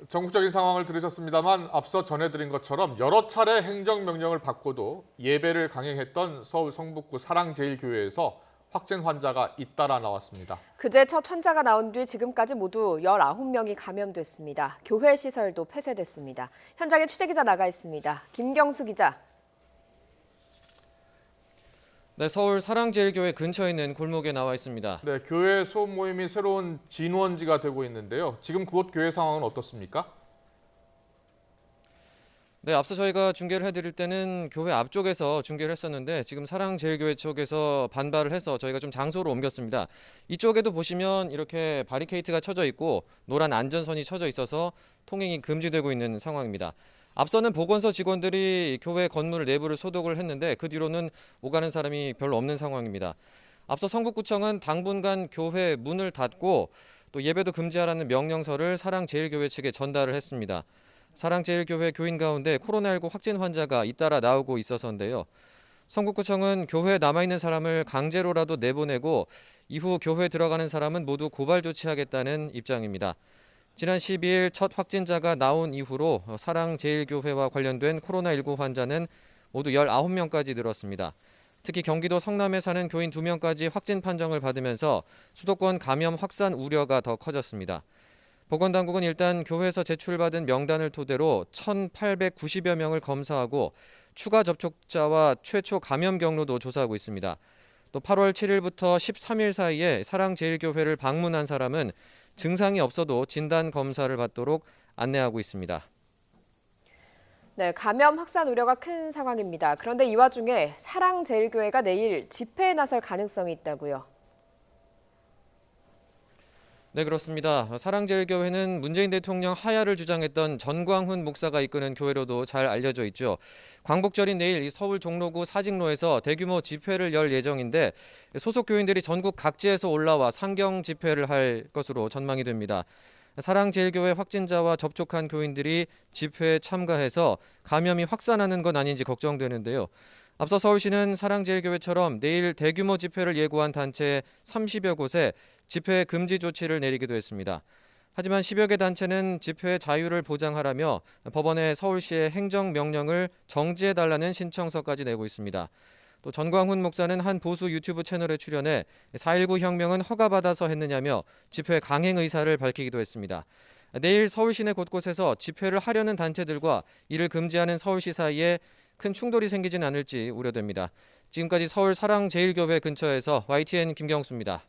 전국적인 상황을 들으셨습니다만 앞서 전해드린 것처럼 여러 차례 행정명령을 받고도 예배를 강행했던 서울 성북구 사랑제일교회에서 확진 환자가 잇따라 나왔습니다. 그제 첫 환자가 나온 뒤 지금까지 모두 19명이 감염됐습니다. 교회 시설도 폐쇄됐습니다. 현장에 취재기자 나가 있습니다. 김경수 기자. 네, 서울 사랑제일교회 근처에 있는 골목에 나와 있습니다. 네, 교회 소음 모임이 새로운 진원지가 되고 있는데요. 지금 그곳 교회 상황은 어떻습니까? 네, 앞서 저희가 중계를 해드릴 때는 교회 앞쪽에서 중계를 했었는데 지금 사랑제일교회 쪽에서 반발을 해서 저희가 좀 장소로 옮겼습니다. 이쪽에도 보시면 이렇게 바리케이트가 쳐져 있고 노란 안전선이 쳐져 있어서 통행이 금지되고 있는 상황입니다. 앞서는 보건소 직원들이 교회 건물 내부를 소독을 했는데 그 뒤로는 오가는 사람이 별로 없는 상황입니다. 앞서 성북구청은 당분간 교회 문을 닫고 또 예배도 금지하라는 명령서를 사랑제일교회 측에 전달을 했습니다. 사랑제일교회 교인 가운데 코로나19 확진 환자가 잇따라 나오고 있어서인데요. 성북구청은 교회에 남아있는 사람을 강제로라도 내보내고 이후 교회에 들어가는 사람은 모두 고발 조치하겠다는 입장입니다. 지난 12일 첫 확진자가 나온 이후로 사랑제일교회와 관련된 코로나19 환자는 모두 19명까지 늘었습니다. 특히 경기도 성남에 사는 교인 2명까지 확진 판정을 받으면서 수도권 감염 확산 우려가 더 커졌습니다. 보건당국은 일단 교회에서 제출받은 명단을 토대로 1,890여 명을 검사하고 추가 접촉자와 최초 감염 경로도 조사하고 있습니다. 또 8월 7일부터 13일 사이에 사랑제일교회를 방문한 사람은 증상이 없어도 진단 검사를 받도록 안내하고 있습니다. 네, 감염 확산 우려가 큰 상황입니다. 그런데 이 와중에 사랑제일교회가 내일 집회에 나설 가능성이 있다고요. 네, 그렇습니다. 사랑제일교회는 문재인 대통령 하야를 주장했던 전광훈 목사가 이끄는 교회로도 잘 알려져 있죠. 광복절인 내일 이 서울 종로구 사직로에서 대규모 집회를 열 예정인데 소속 교인들이 전국 각지에서 올라와 상경 집회를 할 것으로 전망이 됩니다. 사랑제일교회 확진자와 접촉한 교인들이 집회에 참가해서 감염이 확산하는 건 아닌지 걱정되는데요. 앞서 서울시는 사랑제일교회처럼 내일 대규모 집회를 예고한 단체 30여 곳에 집회 금지 조치를 내리기도 했습니다. 하지만 10여 개 단체는 집회 자유를 보장하라며 법원에 서울시의 행정명령을 정지해달라는 신청서까지 내고 있습니다. 또 전광훈 목사는 한 보수 유튜브 채널에 출연해 4.19 혁명은 허가받아서 했느냐며 집회 강행 의사를 밝히기도 했습니다. 내일 서울 시내 곳곳에서 집회를 하려는 단체들과 이를 금지하는 서울시 사이에 큰 충돌이 생기진 않을지 우려됩니다. 지금까지 서울 사랑제일교회 근처에서 YTN 김경수입니다.